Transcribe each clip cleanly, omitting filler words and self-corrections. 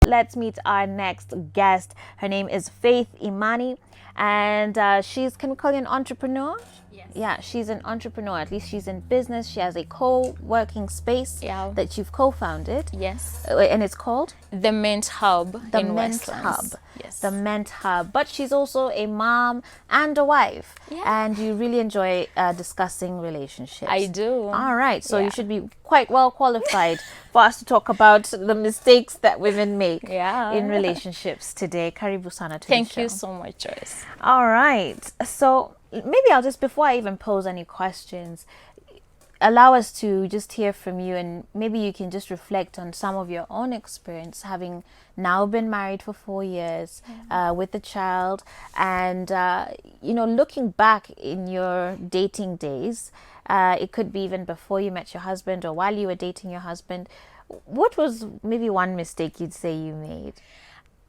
Let's meet our next guest. Her name is Faith Imani, and can we call you an entrepreneur? Yes. Yeah, she's an entrepreneur. At least she's in business. She has a co-working space that you've co-founded. Yes. And it's called? The Ment Hub The in Ment Westlands. Hub. Yes. The Ment Hub. But she's also a mom and a wife. Yeah. And you really enjoy discussing relationships. I do. All right. So you should be quite well qualified for us to talk about the mistakes that women make in relationships today. Karibu sana to Thank the show. you so much, Joyce. All right. So maybe I'll just, before I even pose any questions, allow us to just hear from you, and maybe you can just reflect on some of your own experience, having now been married for 4 years with a child, and looking back in your dating days. It could be even before you met your husband or while you were dating your husband. What was maybe one mistake you'd say you made?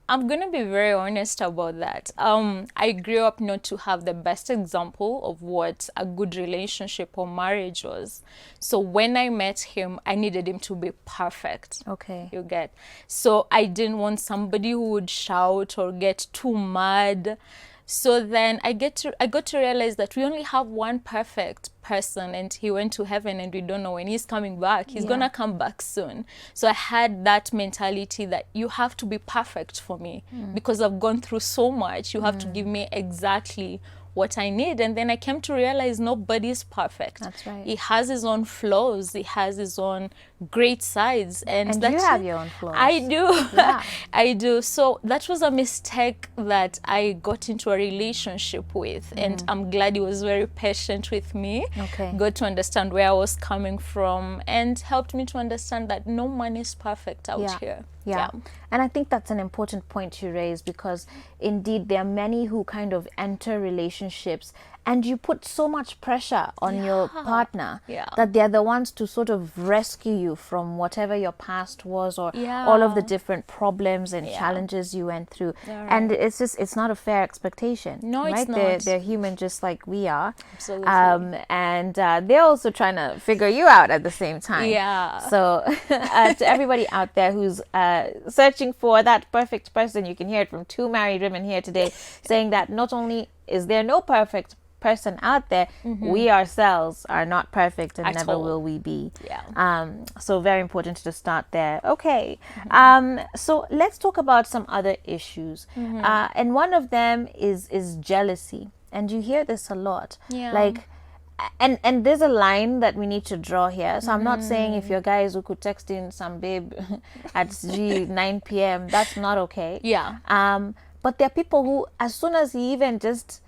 I'm going to be very honest about that. I grew up not to have the best example of what a good relationship or marriage was. So when I met him, I needed him to be perfect. Okay. You get? So I didn't want somebody who would shout or get too mad. So then I got to realize that we only have one perfect person, and he went to heaven, and we don't know when he's coming back. He's gonna come back soon. So I had that mentality that you have to be perfect for me because I've gone through so much. You have to give me exactly what I need. And then I came to realize nobody's perfect. That's right. He has his own flaws. He has his own great sides. And you have your own flaws. I do. Yeah. I do. So that was a mistake that I got into a relationship with. And I'm glad he was very patient with me. Okay. Got to understand where I was coming from and helped me to understand that no man is perfect out here. Yeah. And I think that's an important point you raise, because indeed there are many who kind of enter relationships and you put so much pressure on your partner that they're the ones to sort of rescue you from whatever your past was, or all of the different problems and challenges you went through. And it's not a fair expectation. No, right? it's not. They're human just like we are. Absolutely. And they're also trying to figure you out at the same time. Yeah. So to everybody out there who's searching for that perfect person, you can hear it from two married women here today saying that not only is there no perfect person out there, we ourselves are not perfect and never will we be. So very important to start there. Okay. So let's talk about some other issues. And one of them is jealousy, and you hear this a lot. Like, and there's a line that we need to draw here. So I'm not saying if you're guys who could text in some babe at 9 p.m. that's not okay. But there are people who, as soon as he even just,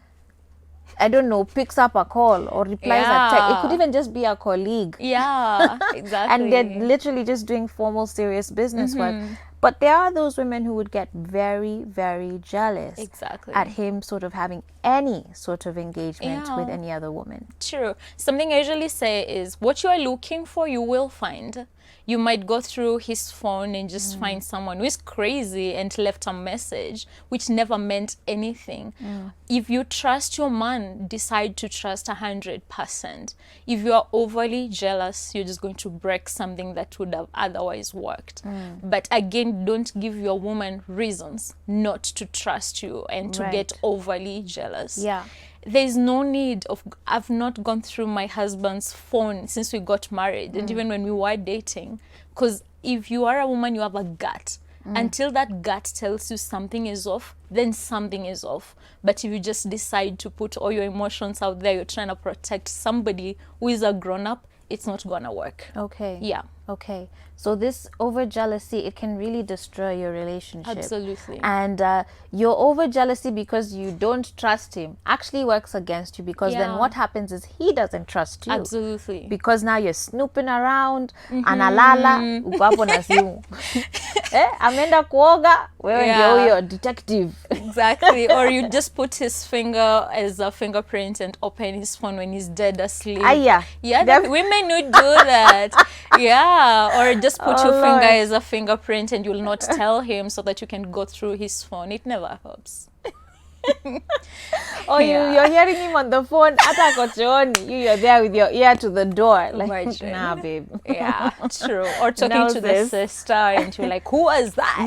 I don't know, picks up a call or replies a text, it could even just be a colleague. Exactly. And they're literally just doing formal, serious business work. But there are those women who would get very, very jealous at him sort of having any sort of engagement with any other woman. True. Something I usually say is, what you are looking for, you will find. You might go through his phone and just find someone who is crazy and left a message which never meant anything. If you trust your man, decide to trust 100%. If you are overly jealous, you're just going to break something that would have otherwise worked. But again, don't give your woman reasons not to trust you and to get overly jealous. There's no need of, I've not gone through my husband's phone since we got married and even when we were dating, because if you are a woman, you have a gut. Until that gut tells you something is off, then something is off. But if you just decide to put all your emotions out there, you're trying to protect somebody who is a grown-up, it's not gonna work. Okay. So this over jealousy, it can really destroy your relationship. Absolutely. And your over jealousy because you don't trust him actually works against you, because then what happens is he doesn't trust you. Absolutely. Because now you're snooping around, analala, uko hapo na simu. Ameenda kuoga, wewe ndio huyo detective. Exactly. Or you just put his finger as a fingerprint and open his phone when he's dead asleep. Women would do that. Or just put your finger as a fingerprint and you'll not tell him so that you can go through his phone. It never helps. Or you're hearing him on the phone. You're there with your ear to the door. Like, Imagine. nah, babe. Yeah, true. Or talking Knows to this. the sister and you're like, who was that?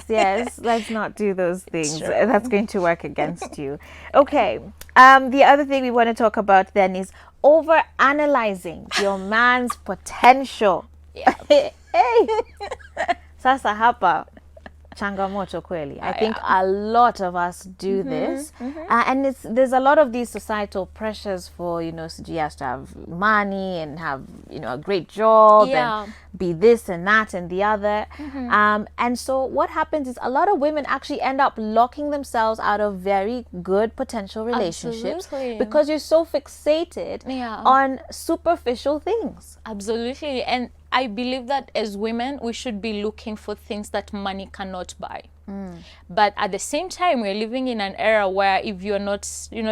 Yes. Let's not do those things. True. That's going to work against you. Okay. The other thing we want to talk about then is over analyzing your man's potential. Yeah. Hey. Sasa hapa changamoto kweli. I think a lot of us do this, and there's a lot of these societal pressures for, so you have to have money and have, a great job and be this and that and the other. And so what happens is a lot of women actually end up locking themselves out of very good potential relationships. Absolutely. Because you're so fixated on superficial things. Absolutely. And I believe that as women, we should be looking for things that money cannot buy. But at the same time, we're living in an era where if you're not,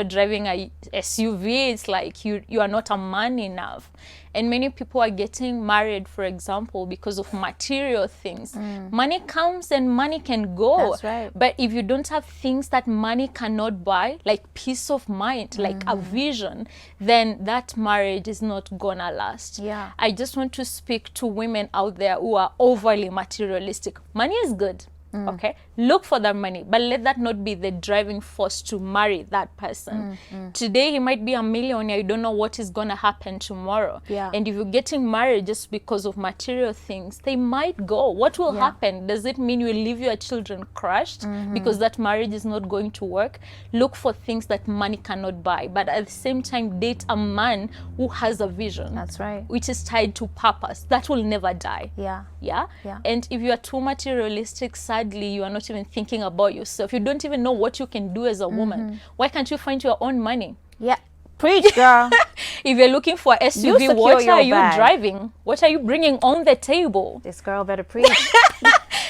driving a SUV, it's like you are not a man enough. And many people are getting married, for example, because of material things. Money comes and money can go. That's right. But if you don't have things that money cannot buy, like peace of mind, like a vision, then that marriage is not gonna last. Yeah. I just want to speak to women out there who are overly materialistic. Money is good. Okay, look for that money, but let that not be the driving force to marry that person. Today he might be a millionaire, you don't know what is going to happen tomorrow. And if you're getting married just because of material things, they might go. What will happen? Does it mean you will leave your children crushed because that marriage is not going to work? Look for things that money cannot buy, but at the same time date a man who has a vision. That's right. Which is tied to purpose. That will never die. Yeah. And if you are too materialistic, sadly, you are not even thinking about yourself. You don't even know what you can do as a woman. Why can't you find your own money? Yeah. Preach, girl. If you're looking for SUV, what are you driving? What are you bringing on the table? This girl better preach.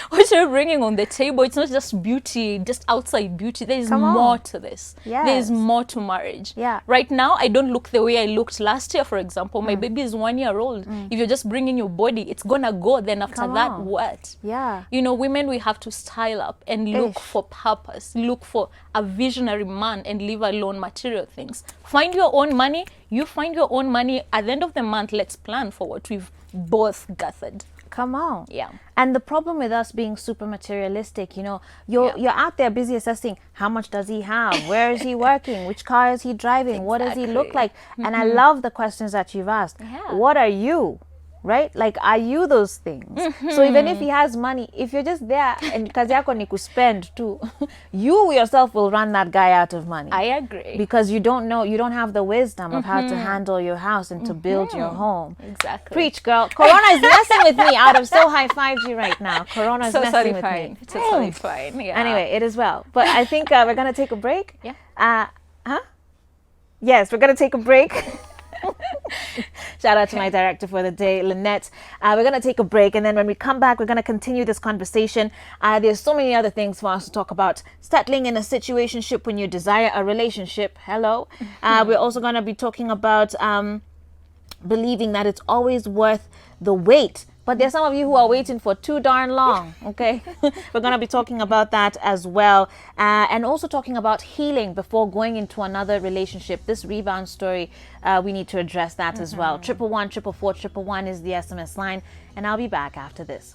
What you're bringing on the table, it's not just beauty, just outside beauty. There is more to this. There is more to marriage. Right now, I don't look the way I looked last year, for example. My baby is 1 year old. If you're just bringing your body, it's gonna go. Then after that, what? Women, we have to style up and look for purpose. Look for a visionary man and leave alone material things. Find your own money. You find your own money. At the end of the month, let's plan for what we've both gathered. Come on. Yeah. And the problem with us being super materialistic, you're out there busy assessing how much does he have, where is he working, which car is he driving, what does he look like? And I love the questions that you've asked. What are you? Right? Like, are you those things? So even if he has money, if you're just there and kazi yako ni kuspend too, you yourself will run that guy out of money. I agree. Because you don't have the wisdom of how to handle your house and to build your home. Exactly. Preach, girl. Corona is messing with me out of so high 5G right now. Corona is messing with me. Totally fine. Yeah. Anyway, it is well. But I think we're going to take a break. Yeah. Yes, we're going to take a break. Shout out to my director for the day, Lynette. We're going to take a break, and then when we come back, we're going to continue this conversation. There's so many other things for us to talk about. Settling in a situationship when you desire a relationship. Hello. We're also going to be talking about believing that it's always worth the wait. But there's some of you who are waiting for too darn long, okay? We're going to be talking about that as well. And also talking about healing before going into another relationship. This rebound story, we need to address that as well. 111 444 111 is the SMS line. And I'll be back after this.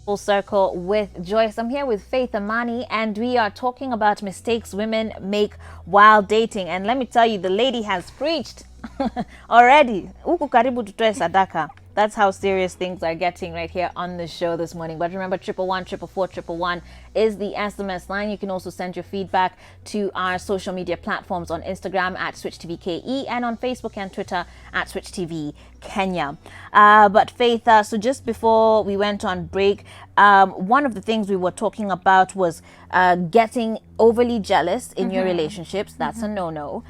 Full Circle with Joyce. I'm here with Faith Amani, and we are talking about mistakes women make while dating. And let me tell you, the lady has preached already. Uku karibu tutoe sadaka. That's how serious things are getting right here on the show this morning. But remember, 111 444 111 is the SMS line. You can also send your feedback to our social media platforms on Instagram at SwitchTVKE and on Facebook and Twitter at SwitchTV Kenya. But Faith, so just before we went on break, one of the things we were talking about was getting overly jealous in your relationships. That's a no-no.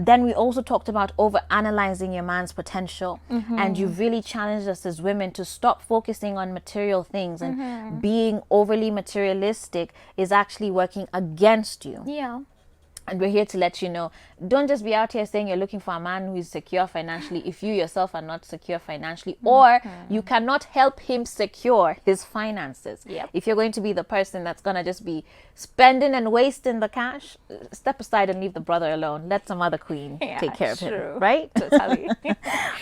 Then we also talked about over analyzing your man's potential, and you really challenged us as women to stop focusing on material things, and being overly materialistic is actually working against you. Yeah. And we're here to let you know, don't just be out here saying you're looking for a man who is secure financially if you yourself are not secure financially, or you cannot help him secure his finances. Yep. If you're going to be the person that's going to just be spending and wasting the cash, step aside and leave the brother alone. Let some other queen take care of him, right? Totally.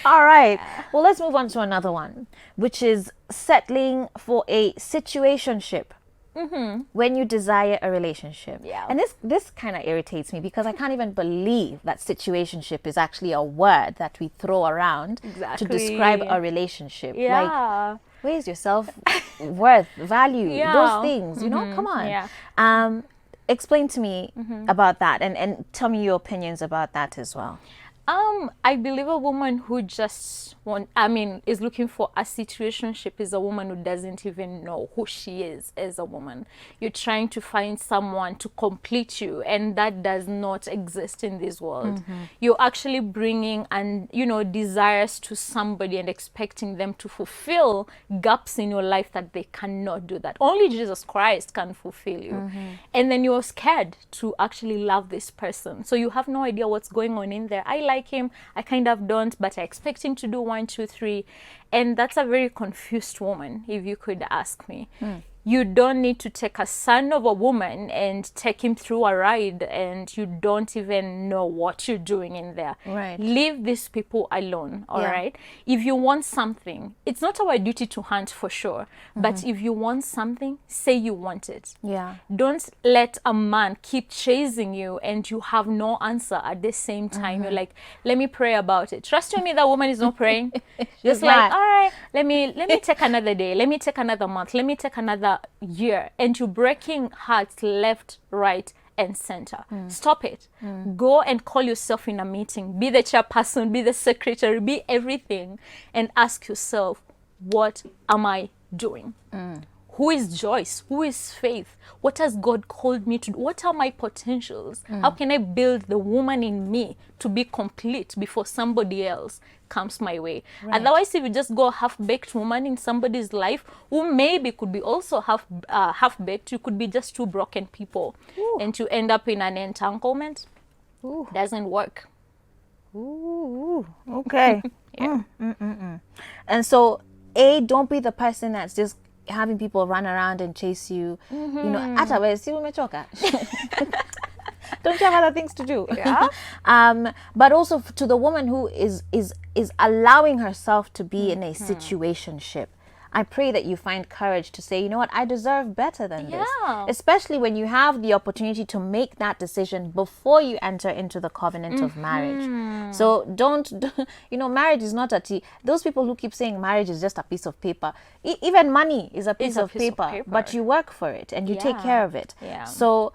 All right. Well, let's move on to another one, which is settling for a situationship. When you desire a relationship. Yeah. And this kind of irritates me because I can't even believe that situationship is actually a word that we throw around to describe a relationship. Yeah. Like, where's your self-worth, value, Yeah. those things, you know? Come on. Yeah. Explain to me about that, and tell me your opinions about that as well. I believe a woman who just is looking for a situationship is a woman who doesn't even know who she is as a woman. You're trying to find someone to complete you, and that does not exist in this world. You're actually bringing desires to somebody and expecting them to fulfill gaps in your life that they cannot do that. Only Jesus Christ can fulfill you. And then you're scared to actually love this person. So you have no idea what's going on in there. I like him, I kind of don't, but I expect him to do 1, 2, 3. And that's a very confused woman, if you could ask me. You don't need to take a son of a woman and take him through a ride, and you don't even know what you're doing in there. Right. Leave these people alone, all right? If you want something, it's not our duty to hunt for sure, but if you want something, say you want it. Yeah. Don't let a man keep chasing you and you have no answer at the same time. You're like, let me pray about it. Trust me, that woman is not praying. Just like, all right, let me take another day. Let me take another month. Let me take another year. And you're breaking hearts left, right, and center. Stop it. Go and call yourself in a meeting. Be the chairperson, be the secretary, be everything, and ask yourself, what am I doing? Who is Joyce? Who is Faith? What has God called me to do? What are my potentials? How can I build the woman in me to be complete before somebody else comes my way? Right. Otherwise, if you just go half-baked woman in somebody's life, who maybe could be also half-baked, you could be just two broken people. Ooh. And you end up in an entanglement. Ooh. Doesn't work. Ooh. Okay. And so, don't be the person that's just having people run around and chase you. You know, don't you have other things to do? Yeah. But also to the woman who is allowing herself to be in a situationship, I pray that you find courage to say, you know what, I deserve better than this. Especially when you have the opportunity to make that decision before you enter into the covenant of marriage. So don't, marriage is not those people who keep saying marriage is just a piece of paper. Even money is a piece of paper, but you work for it and you take care of it. So,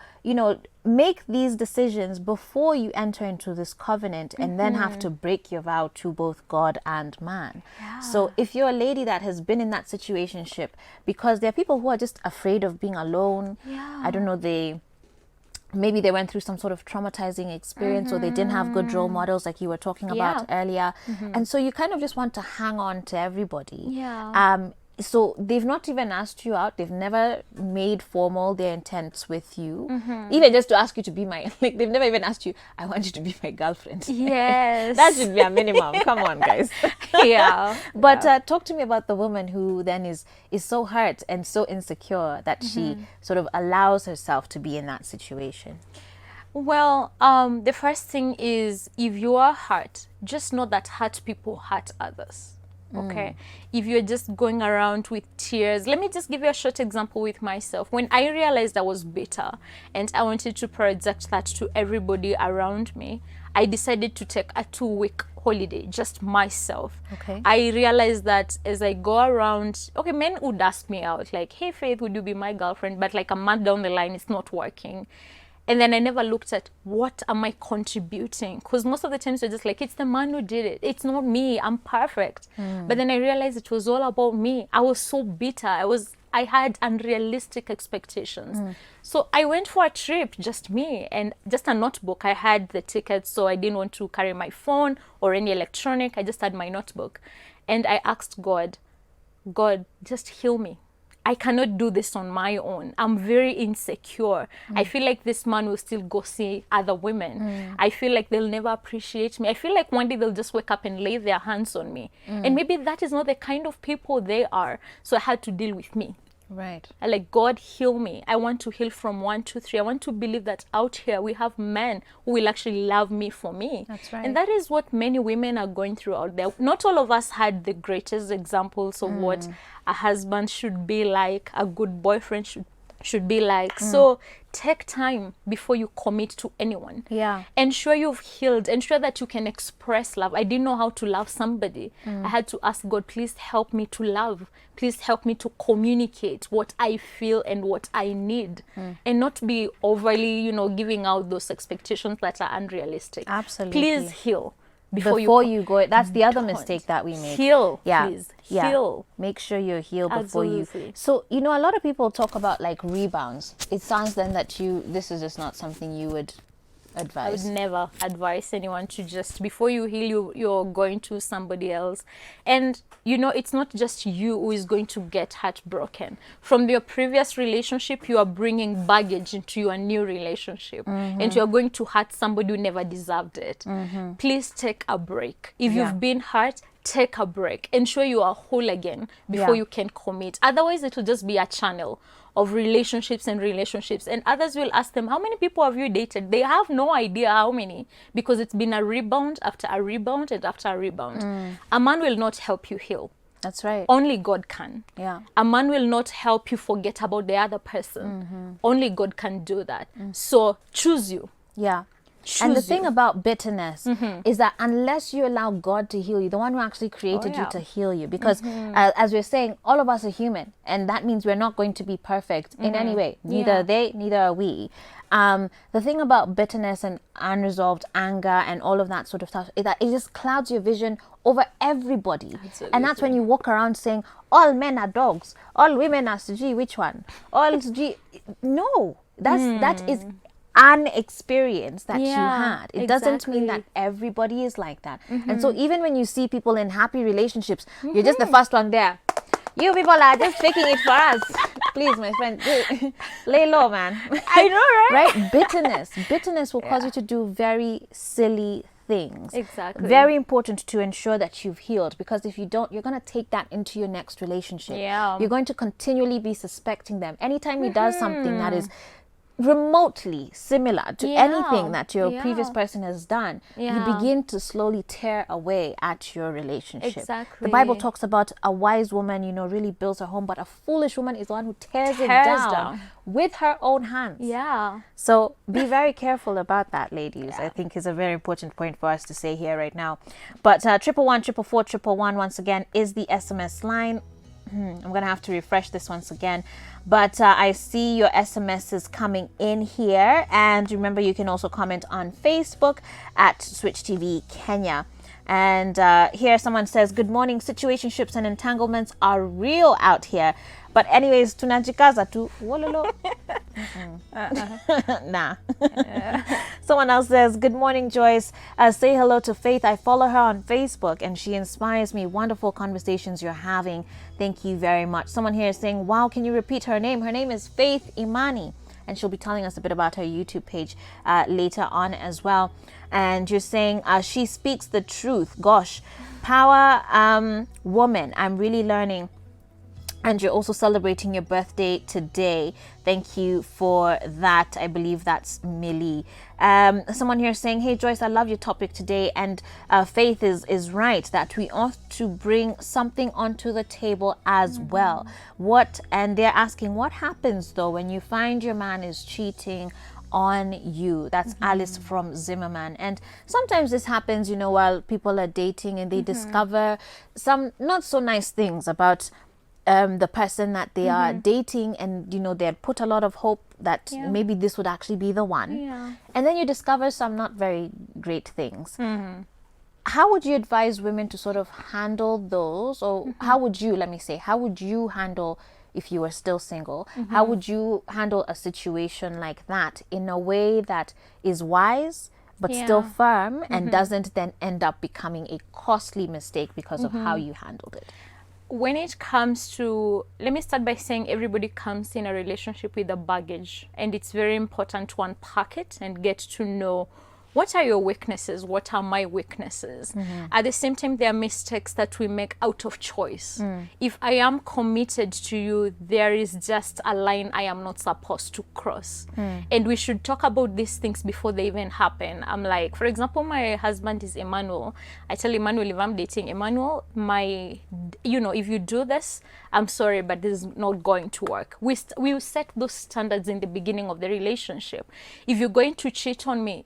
make these decisions before you enter into this covenant and then have to break your vow to both God and man. So if you're a lady that has been in that situationship, because there are people who are just afraid of being alone, I don't know, maybe they went through some sort of traumatizing experience, or they didn't have good role models like you were talking about earlier. And so you kind of just want to hang on to everybody. So they've not even asked you out. They've never made formal their intents with you. Even just to ask you to be they've never even asked you, I want you to be my girlfriend. Yes. That should be a minimum. Come on, guys. But talk to me about the woman who then is so hurt and so insecure that she sort of allows herself to be in that situation. Well, the first thing is, if you are hurt, just know that hurt people hurt others. Okay, if you're just going around with tears, let me just give you a short example with myself. When I realized I was bitter and I wanted to project that to everybody around me, I decided to take a 2-week holiday, just myself. Okay. I realized that as I go around, men would ask me out, like, hey Faith, would you be my girlfriend? But like a month down the line, it's not working. And then I never looked at what am I contributing? Because most of the times you're just like, it's the man who did it. It's not me. I'm perfect. But then I realized it was all about me. I was so bitter. I was I had unrealistic expectations. So I went for a trip, just me, and just a notebook. I had the tickets, so I didn't want to carry my phone or any electronic. I just had my notebook. And I asked God, God, just heal me. I cannot do this on my own. I'm very insecure. I feel like this man will still go see other women. I feel like they'll never appreciate me. I feel like one day they'll just wake up and lay their hands on me. And maybe that is not the kind of people they are. So I had to deal with me. Right. I like, God, heal me. I want to heal from 1, 2, 3. I want to believe that out here we have men who will actually love me for me. That's right. And that is what many women are going through out there. Not all of us had the greatest examples of what a husband should be like, a good boyfriend should be like. So take time before you commit to anyone. Yeah. Ensure you've healed. Ensure that you can express love. I didn't know how to love somebody. I had to ask God, please help me to love. Please help me to communicate what I feel and what I need. And not be overly, giving out those expectations that are unrealistic. Absolutely. Please heal. Before you go, that's the other mistake that we make. Heal, yeah. please. Yeah. Heal. Make sure you're healed before Absolutely. you. So, a lot of people talk about like rebounds. It sounds then that this is just not something you would I advise. would never advise anyone to just, before you heal, you're going to somebody else. And, it's not just you who is going to get heartbroken. From your previous relationship, you are bringing baggage into your new relationship. And you're going to hurt somebody who never deserved it. Please take a break. If you've been hurt, take a break. Ensure you are whole again before you can commit. Otherwise, it will just be a channel of relationships. And others will ask them, how many people have you dated? They have no idea how many, because it's been a rebound after a rebound and after a rebound. A man will not help you heal. That's right. Only God can. Yeah. A man will not help you forget about the other person. Only God can do that. So choose you. Yeah. Choose And the you. thing about bitterness is that unless you allow God to heal you, the one who actually created you to heal you, because as we're saying, all of us are human, and that means we're not going to be perfect in any way. Neither they, neither are we. The thing about bitterness and unresolved anger and all of that sort of stuff is that it just clouds your vision over everybody. Absolutely. And that's when you walk around saying all men are dogs, all women are Suji, which one? All Suji. No, that is an experience that you had. It doesn't mean that everybody is like that. And so even when you see people in happy relationships, you're just the first one there. You people are just faking it for us. Please, my friend, lay low, man. I know, right? Right? Bitterness will cause you to do very silly things. Exactly. Very important to ensure that you've healed, because if you don't, you're going to take that into your next relationship. Yeah. You're going to continually be suspecting them. Anytime he does something that is remotely similar to anything that your previous person has done, you begin to slowly tear away at your relationship. Exactly. The Bible talks about a wise woman, really builds her home, but a foolish woman is the one who tears it down with her own hands. Yeah. So be very careful about that, ladies. I think is a very important point for us to say here right now. But 111-444-111 once again is the SMS line. I'm going to have to refresh this once again. But I see your SMSs coming in here. And remember, you can also comment on Facebook at Switch TV Kenya. And here someone says, good morning, situationships and entanglements are real out here. But anyways, tunajikaza tu. Wololo. Nah. Someone else says, good morning, Joyce. Say hello to Faith. I follow her on Facebook and she inspires me. Wonderful conversations you're having. Thank you very much. Someone here is saying, wow, can you repeat her name? Her name is Faith Imani. And she'll be telling us a bit about her YouTube page later on as well. And you're saying she speaks the truth. Gosh, power woman. I'm really learning. And you're also celebrating your birthday today. Thank you for that. I believe that's Millie. Someone here saying, hey Joyce, I love your topic today. And Faith is right that we ought to bring something onto the table as well. And they're asking, what happens though when you find your man is cheating on you? That's Alice from Zimmerman. And sometimes this happens, while people are dating and they discover some not so nice things about the person that they are dating, and they had put a lot of hope that maybe this would actually be the one, and then you discover some not very great things. How would you advise women to sort of handle those, or how would you handle if you were still single, how would you handle a situation like that in a way that is wise but still Yeah. firm and doesn't then end up becoming a costly mistake because of how you handled it? When it comes to, let me start by saying everybody comes in a relationship with a baggage, and it's very important to unpack it and get to know what are your weaknesses, what are my weaknesses. At the same time, there are mistakes that we make out of choice. If I am committed to you, there is just a line I am not supposed to cross, and we should talk about these things before they even happen. I'm like, for example, my husband is Emmanuel. I tell Emmanuel, if I'm dating Emmanuel, if you do this, I'm sorry, but this is not going to work. We set those standards in the beginning of the relationship. If you're going to cheat on me,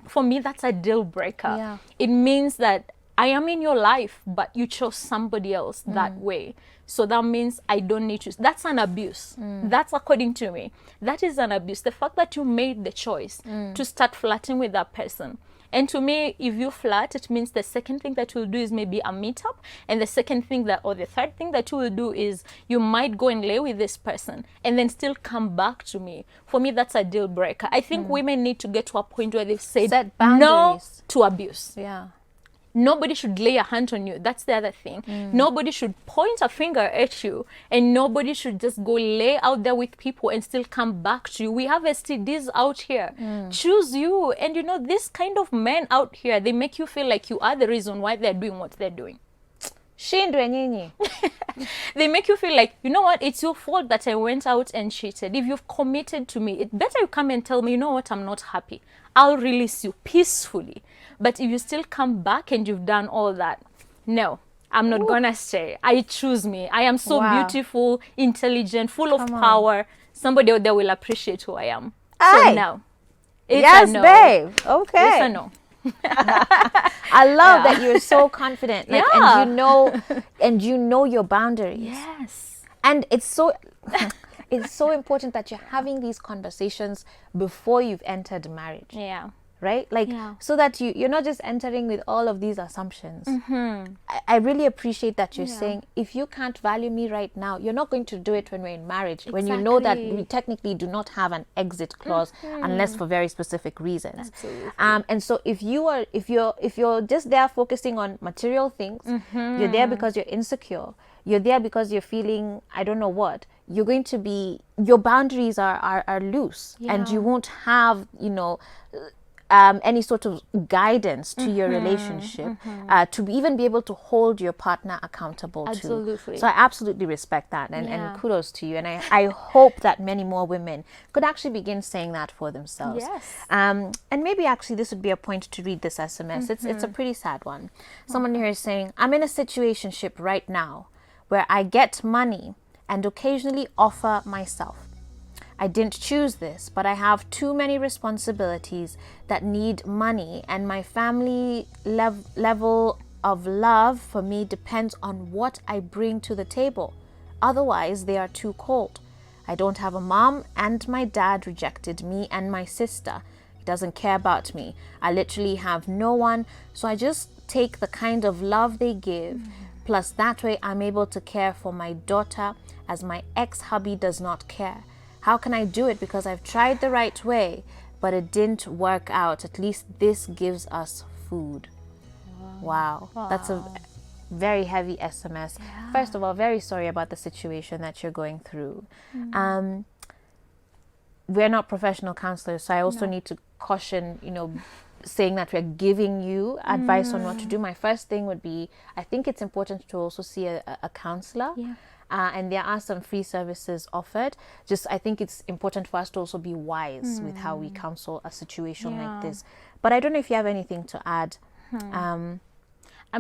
for me, that's a deal breaker. Yeah. It means that I am in your life, but you chose somebody else that way. So that means I don't need you. That's an abuse. That's according to me. That is an abuse. The fact that you made the choice to start flirting with that person. And to me, if you flirt, it means the second thing that you'll do is maybe a meetup. And the second thing or the third thing that you will do is you might go and lay with this person and then still come back to me. For me, that's a deal breaker. I think women need to get to a point where they've said Set no boundaries. to abuse. Yeah. Nobody should lay a hand on you. That's the other thing. Nobody should point a finger at you, and nobody should just go lay out there with people and still come back to you. We have STDs out here. Choose you. And this kind of men out here, they make you feel like you are the reason why they're doing what they're doing. Shindwe nyinyi. They make you feel like, you know what, it's your fault that I went out and cheated. If you've committed to me, it better you come and tell me, you know what, I'm not happy. I'll release you peacefully. But if you still come back and you've done all that, no, I'm not gonna stay. I choose me. I am so beautiful, intelligent, full of power. Somebody out there will appreciate who I am. So no. It's Yes, a no. babe. Okay. It's a no. I love that you're so confident, and you know your boundaries. Yes. And it's so important that you're having these conversations before you've entered marriage. Yeah. Right? So that you're not just entering with all of these assumptions. I really appreciate that you're saying, if you can't value me right now, you're not going to do it when we're in marriage, when you know that we technically do not have an exit clause unless for very specific reasons. Absolutely. And so if you're just there focusing on material things, you're there because you're insecure, you're there because you're feeling I don't know what, you're going to be, your boundaries are loose, and you won't have any sort of guidance to your relationship to even be able to hold your partner accountable Absolutely. to. So I absolutely respect that, and kudos to you. And I hope that many more women could actually begin saying that for themselves. Yes. And maybe actually this would be a point to read this SMS. It's a pretty sad one. Someone here is saying, I'm in a situationship right now where I get money and occasionally offer myself. I didn't choose this, but I have too many responsibilities that need money, and my family level of love for me depends on what I bring to the table. Otherwise, they are too cold. I don't have a mom, and my dad rejected me and my sister. He doesn't care about me. I literally have no one, so I just take the kind of love they give. Plus, that way I'm able to care for my daughter, as my ex-hubby does not care. How can I do it? Because I've tried the right way, but it didn't work out. At least this gives us food. Wow. That's a very heavy SMS. Yeah. First of all, very sorry about the situation that you're going through. We're not professional counselors, so I also need to caution, saying that we're giving you advice on what to do. My first thing would be, I think it's important to also see a counselor. Yeah. And there are some free services offered. I think it's important for us to also be wise with how we counsel a situation like this. But I don't know if you have anything to add. I'm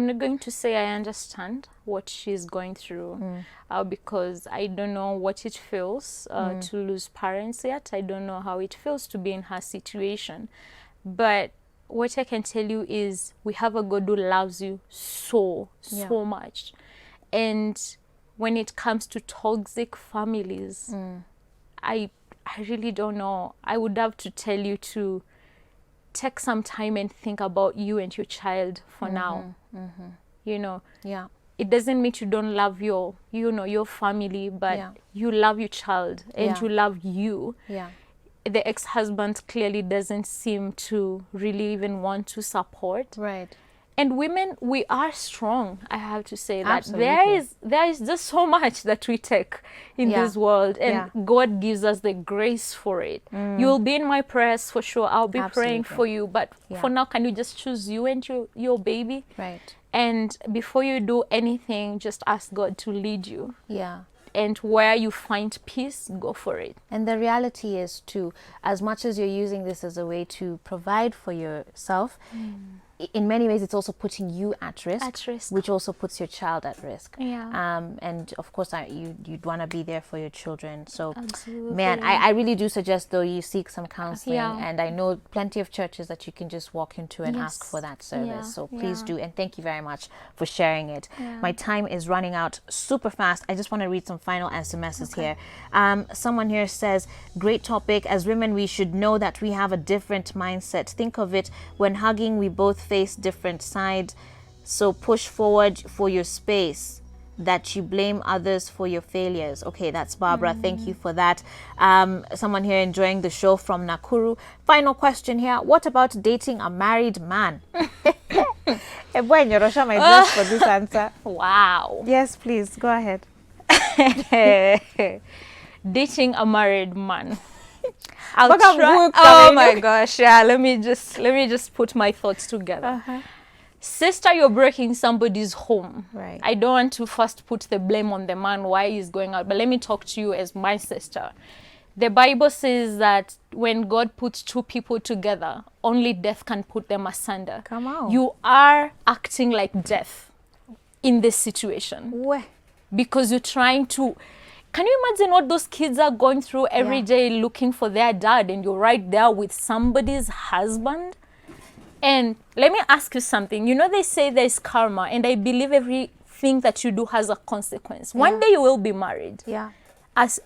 not going to say I understand what she's going through because I don't know what it feels to lose parents yet. I don't know how it feels to be in her situation. But what I can tell you is we have a God who loves you so much. And when it comes to toxic families, I really don't know. I would have to tell you to take some time and think about you and your child for now. Yeah. it doesn't mean you don't love your family, but Yeah. you love your child and Yeah. you love you. Yeah. The ex-husband clearly doesn't seem to really even want to support. Right. And women, we are strong. I have to say that Absolutely. there is just so much that we take in Yeah. this world, and Yeah. God gives us the grace for it. You'll be in my prayers for sure. I'll be praying Absolutely. for you, but Yeah. for now, can you just choose you and your baby? Right. And before you do anything, just ask God to lead you. Yeah. And where you find peace, go for it. And the reality is too, as much as you're using this as a way to provide for yourself, in many ways it's also putting you at risk, which also puts your child at risk. Yeah. And of course you'd want to be there for your children. So Absolutely. man, I really do suggest though you seek some counseling. Yeah. And I know plenty of churches that you can just walk into and ask Yes. for that service. Yeah. So please Yeah. do, and thank you very much for sharing it. Yeah. My time is running out super fast. I just want to read some final SMSs here. Someone here says, great topic. As women, we should know that we have a different mindset. Think of it, when hugging, we both face different sides. So push forward for your space, that you blame others for your failures. Okay, that's Barbara. Thank you for that. Someone here enjoying the show from Nakuru. Final question here. What about dating a married man? When Yorosha might dress for this answer. Wow. Yes, please go ahead. Dating a married man. I'll But I'm try. good, Oh Karina. my gosh, yeah. Let me just put my thoughts together. Sister, you're breaking somebody's home. Right. I don't want to first put the blame on the man why he's going out, but let me talk to you as my sister. The Bible says that when God puts two people together, only death can put them asunder. Come on. You are acting like death in this situation Weh. because you're trying to. Can you imagine what those kids are going through every Yeah. day looking for their dad, and you're right there with somebody's husband? And let me ask you something. You know, they say there's karma, and I believe everything that you do has a consequence. One day you will be married. Yeah.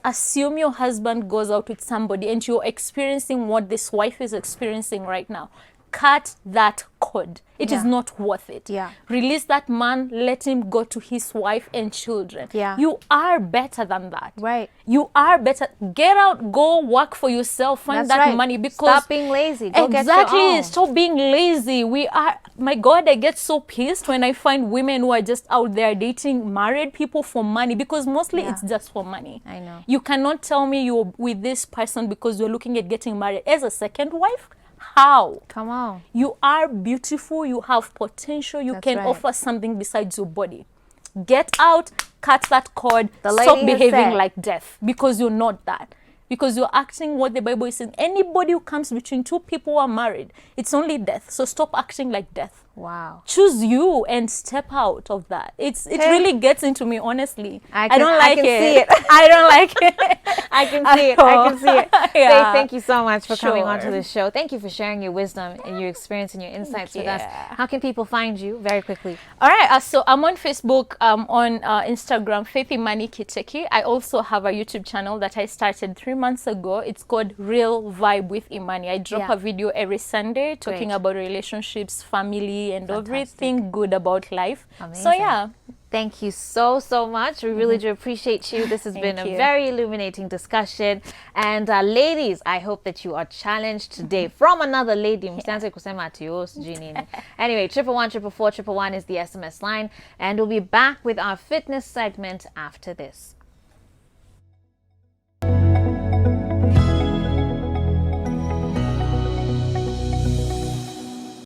Assume your husband goes out with somebody and you're experiencing what this wife is experiencing right now. Cut that cord. It is Yeah. not worth it. Yeah. Release that man, let him go to his wife and children. Yeah. You are better than that. Right. You are better. Get out, go work for yourself, find That's that right. money, because Stop being lazy. Go get your exactly, own. stop being lazy. We are, my God, I get so pissed when I find women who are just out there dating married people for money, because mostly Yeah. it's just for money. I know. You cannot tell me you're with this person because you're looking at getting married as a second wife. How? Come on. You are beautiful, you have potential, you That's can right. offer something besides your body. Get out, cut that cord, The stop lady has behaving said. like death, because you're not that. Because you're acting what the Bible is saying. Anybody who comes between two people who are married, it's only death. So stop acting like death. Wow. Choose you and step out of that. It really gets into me, honestly. I don't like can it. see it. I don't like it. I can see it. I can see it. Yeah. Faith, thank you so much for coming onto Sure. the show. Thank you for sharing your wisdom and your experience and your insights with us. Yeah. How can people find you? Very quickly. All right, so I'm on Facebook, on Instagram, Faith Imani Kiteki. I also have a YouTube channel that I started 3 months ago. It's called Real Vibe with Imani. I drop Yeah. a video every Sunday talking Great. about relationships, family, and Fantastic. everything good about life. Amazing. So yeah, Thank you so much. We really do appreciate you. This has been a Thank you. very illuminating discussion. And ladies, I hope that you are challenged today from another lady. Msianze kusema ati oh, sijui nini. Anyway, 111 444 111 is the SMS line. And we'll be back with our fitness segment after this.